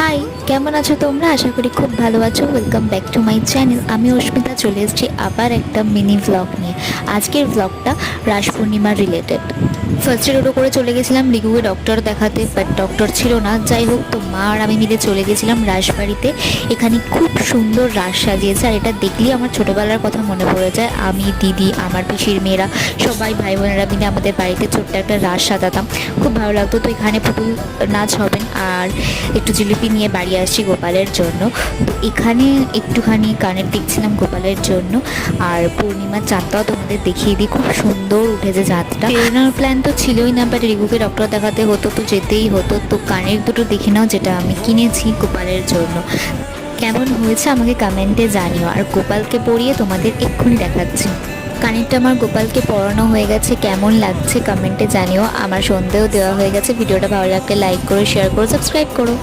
High, কেমন আছো তোমরা? আশা করি খুব ভালো আছো। Welcome back to my channel. আমি অস্মিতা চলে এসেছি আবার একটা মিনি ভ্লগ নিয়ে। আজকের ভ্লগটা রাস পূর্ণিমার রিলেটেড। ফার্স্টে টোটো করে চলে গেছিলাম রিগুকে ডক্টর দেখাতে, বাট ডক্টর ছিল না। যাই হোক, তো মা আর আমি মিলে চলে গেছিলাম রাসবাড়িতে। এখানে খুব সুন্দর রাস সাজিয়েছে, আর এটা দেখলেই আমার ছোটোবেলার কথা মনে পড়ে যায়। আমি, দিদি, আমার পিসির মেয়েরা, সবাই ভাই বোনেরা মিলে আমাদের বাড়িতে ছোট্ট একটা রাস সাজাতাম। খুব ভালো লাগতো। তো এখানে পুতুল নাচ হবেন, আর একটু জিলিপি নিয়ে বাড়ি আসছি গোপালের জন্য। তো এখানে একটুখানি কানের দেখছিলাম গোপালের জন্য। আর পূর্ণিমার চাঁদটাও তোমাদের দেখিয়ে দিই, খুব সুন্দর উঠেছে চাঁদটা। বেরোনোর প্ল্যান তো ছিলই না, বাট রিগুকে ডক্টর দেখাতে হতো, তো যেতেই হতো। তো কানের দুটো দেখে নাও, যেটা আমি কিনেছি গোপালের জন্য। কেমন হয়েছে আমাকে কমেন্টে জানিও। আর গোপালকে পরিয়ে তোমাদের এক্ষুনি দেখাচ্ছি। কানেরটা আমার গোপালকে পরানো হয়ে গেছে, কেমন লাগছে কমেন্টে জানিও। আমার সন্ধেও দেওয়া হয়ে গেছে। ভিডিওটা ভালো লাগলে লাইক করো, শেয়ার করো, সাবস্ক্রাইব করো।